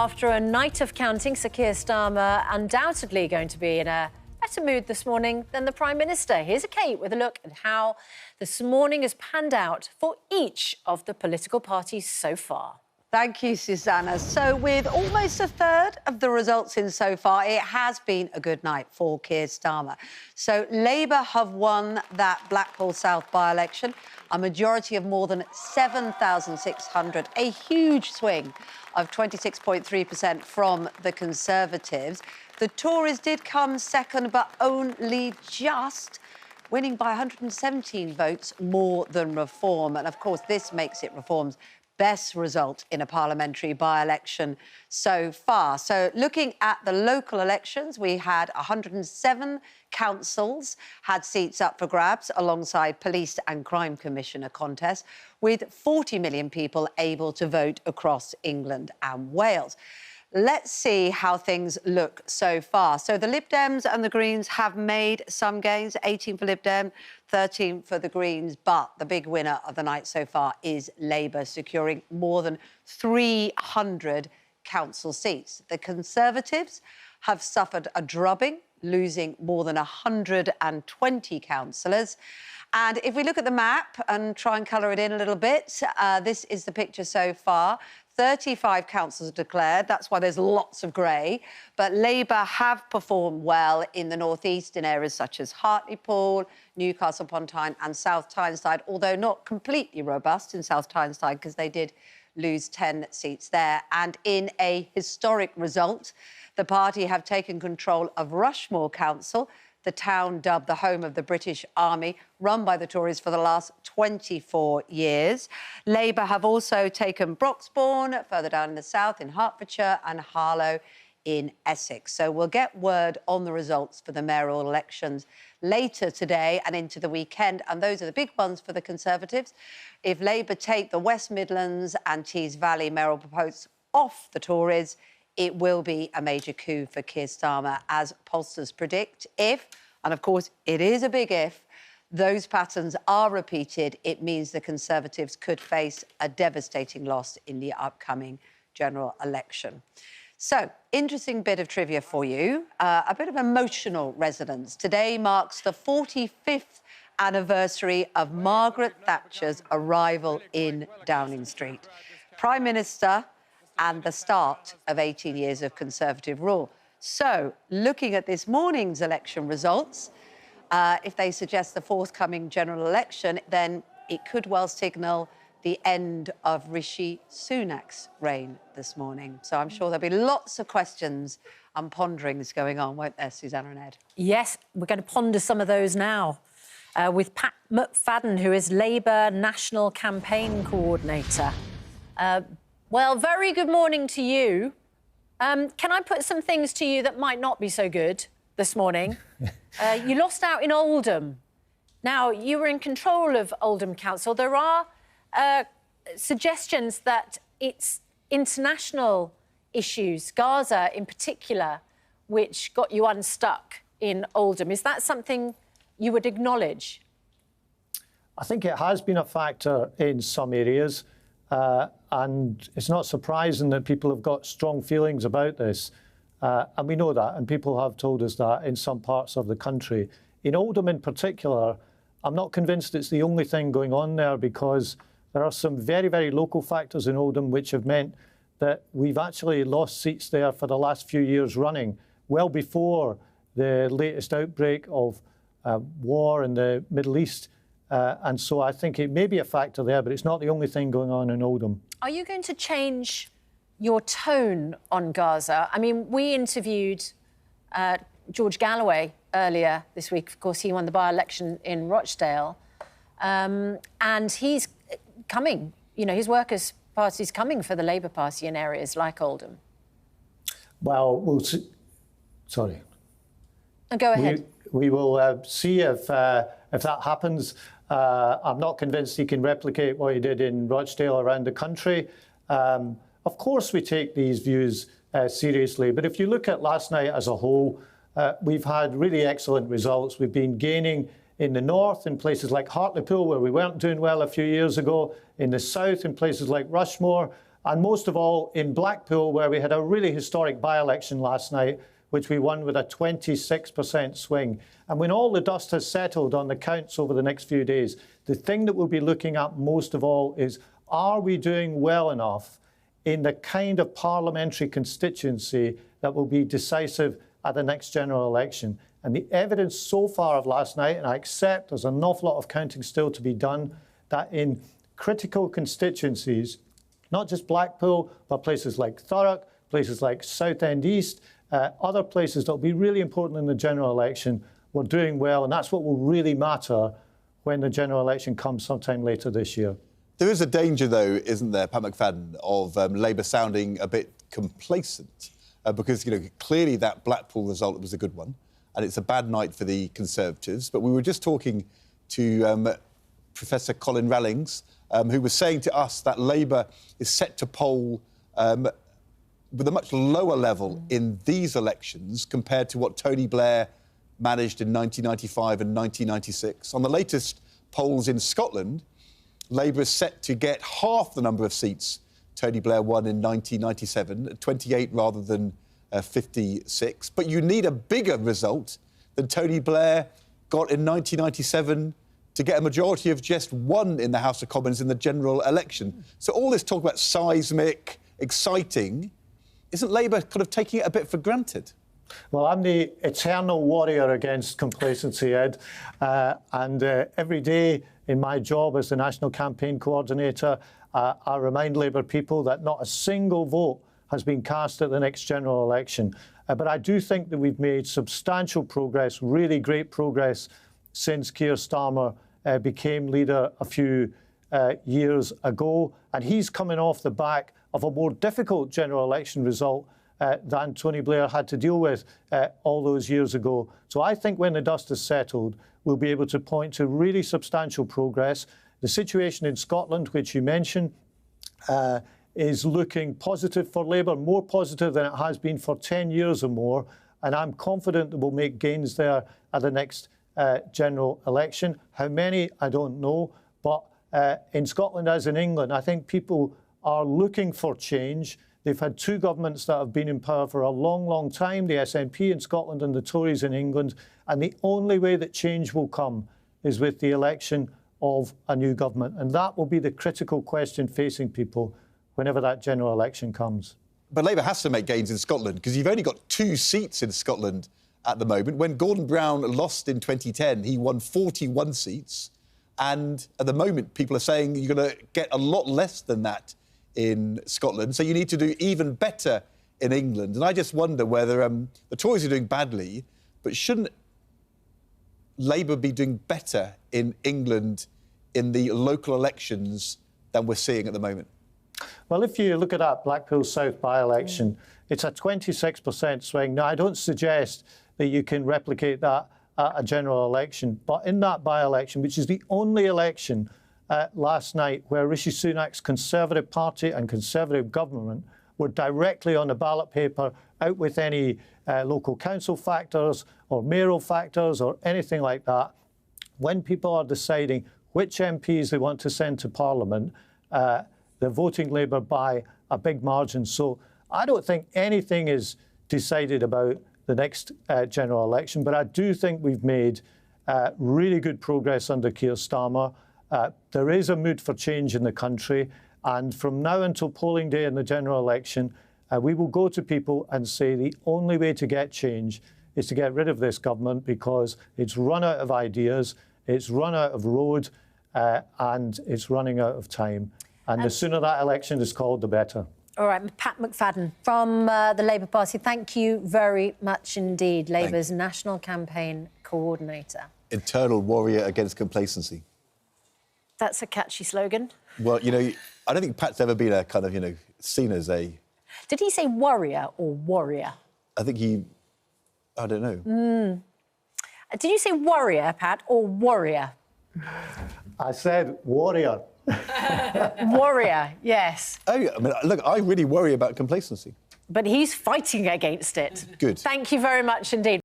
After a night of counting, Sir Keir Starmer undoubtedly going to be in a better mood this morning than the Prime Minister. Here's Kate with a look at how this morning has panned out for each of the political parties so far. Thank you, Susanna. So with almost a third of the results in so far, it has been a good night for Keir Starmer. So Labour have won that Blackpool South by-election, a majority of more than 7,600, a huge swing of 26.3% from the Conservatives. The Tories did come second, but only just, winning by 117 votes more than Reform. And, of course, this makes it Reform's best result in a parliamentary by-election so far. So looking at the local elections, we had 107 councils had seats up for grabs alongside Police and Crime Commissioner contests, with 40 million people able to vote across England and Wales. Let's see how things look so far. So the Lib Dems and the Greens have made some gains, 18 for Lib Dem, 13 for the Greens, but the big winner of the night so far is Labour, securing more than 300 council seats. The Conservatives have suffered a drubbing, losing more than 120 councillors. And if we look at the map and try and colour it in a little bit, this is the picture so far. 35 councils declared. That's why there's lots of grey. But Labour have performed well in the northeast in areas such as Hartlepool, Newcastle upon Tyne and South Tyneside, although not completely robust in South Tyneside because they did lose 10 seats there. And in a historic result, the party have taken control of Rushmoor Council, the town dubbed the home of the British Army, run by the Tories for the last 24 years. Labour have also taken Broxbourne, further down in the south, in Hertfordshire, and Harlow in Essex. So we'll get word on the results for the mayoral elections later today and into the weekend, and those are the big ones for the Conservatives. If Labour take the West Midlands and Tees Valley mayoral posts off the Tories, it will be a major coup for Keir Starmer, as pollsters predict. If, and of course it is a big if, those patterns are repeated, it means the Conservatives could face a devastating loss in the upcoming general election. So, interesting bit of trivia for you, a bit of emotional resonance. Today marks the 45th anniversary of Margaret Thatcher's arrival in Downing Street. Prime Minister and the start of 18 years of Conservative rule. So, looking at this morning's election results, if they suggest the forthcoming general election, then it could well signal the end of Rishi Sunak's reign this morning. So I'm sure there'll be lots of questions and ponderings going on, won't there, Susanna and Ed? Yes, we're going to ponder some of those now with Pat McFadden, who is Labour National Campaign Coordinator. Well, very good morning to you. Can I put some things to you that might not be so good this morning? You lost out in Oldham. Now, you were in control of Oldham Council. There are suggestions that it's international issues, Gaza in particular, which got you unstuck in Oldham. Is that something you would acknowledge? I think it has been a factor in some areas. And it's not surprising that people have got strong feelings about this. And we know that, and people have told us that in some parts of the country. In Oldham in particular, I'm not convinced it's the only thing going on there, because there are some very, very local factors in Oldham which have meant that we've actually lost seats there for the last few years running, well before the latest outbreak of war in the Middle East. And so I think it may be a factor there, but it's not the only thing going on in Oldham. Are you going to change your tone on Gaza? I mean, we interviewed George Garraway earlier this week. Of course, he won the by-election in Rochdale. And he's coming, you know, his Workers' Party's coming for the Labour Party in areas like Oldham. Well, we'll see. Sorry. Go ahead. We will see if that happens. I'm not convinced he can replicate what he did in Rochdale around the country. Of course, we take these views seriously. But if you look at last night as a whole, we've had really excellent results. We've been gaining in the north, in places like Hartlepool, where we weren't doing well a few years ago, in the south, in places like Rushmoor, And most of all, in Blackpool, where we had a really historic by-election last night, which we won with a 26% swing. And when all the dust has settled on the counts over the next few days, the thing that we'll be looking at most of all is, are we doing well enough in the kind of parliamentary constituency that will be decisive at the next general election? And the evidence so far of last night, and I accept there's an awful lot of counting still to be done, that in critical constituencies, not just Blackpool, but places like Thurrock, places like Southend East, other places that will be really important in the general election, we're doing well, and that's what will really matter when the general election comes sometime later this year. There is a danger, though, isn't there, Pat McFadden, of Labour sounding a bit complacent, because, clearly that Blackpool result was a good one, and it's a bad night for the Conservatives. But we were just talking to Professor Colin Rallings, who was saying to us that Labour is set to poll with a much lower level in these elections compared to what Tony Blair managed in 1995 and 1996. On the latest polls in Scotland, Labour is set to get half the number of seats Tony Blair won in 1997, 28 rather than 56. But you need a bigger result than Tony Blair got in 1997 to get a majority of just one in the House of Commons in the general election. So all this talk about seismic, exciting, isn't Labour kind of taking it a bit for granted? Well, I'm the eternal warrior against complacency, Ed. And every day in my job as the National Campaign Coordinator, I remind Labour people that not a single vote has been cast at the next general election. But I do think that we've made substantial progress, really great progress, since Keir Starmer became leader a few years ago. And he's coming off the back of a more difficult general election result than Tony Blair had to deal with all those years ago. So I think when the dust has settled, we'll be able to point to really substantial progress. The situation in Scotland, which you mentioned, is looking positive for Labour, more positive than it has been for 10 years or more. And I'm confident that we'll make gains there at the next general election. How many, I don't know. But in Scotland, as in England, I think people are looking for change. They've had two governments that have been in power for a long, long time, the SNP in Scotland and the Tories in England. And the only way that change will come is with the election of a new government. And that will be the critical question facing people whenever that general election comes. But Labour has to make gains in Scotland, because you've only got 2 seats in Scotland at the moment. When Gordon Brown lost in 2010, he won 41 seats. And at the moment, people are saying you're going to get a lot less than that in Scotland. So you need to do even better in England. And I just wonder whether the Tories are doing badly, but shouldn't Labour be doing better in England in the local elections than we're seeing at the moment? Well, if you look at that Blackpool South by-election, it's a 26% swing. Now, I don't suggest that you can replicate that at a general election, but in that by-election, which is the only election last night where Rishi Sunak's Conservative Party and Conservative government were directly on the ballot paper, out with any local council factors or mayoral factors or anything like that, when people are deciding which MPs they want to send to Parliament, they're voting Labour by a big margin. So I don't think anything is decided about the next general election, but I do think we've made really good progress under Keir Starmer. There is a mood for change in the country, and from now until polling day in the general election, we will go to people and say the only way to get change is to get rid of this government, because it's run out of ideas, it's run out of road, and it's running out of time. And the sooner that election is called, the better. All right, Pat McFadden from the Labour Party, thank you very much indeed. Labour's National Campaign Coordinator. Eternal warrior against complacency. That's a catchy slogan. Well, I don't think Pat's ever been a kind of, seen as a... Did he say warrior or warrior? I think I don't know. Did you say warrior, Pat, or warrior? I said warrior. Warrior, yes. Oh, yeah. I mean, look, I really worry about complacency. But he's fighting against it. Good. Thank you very much indeed.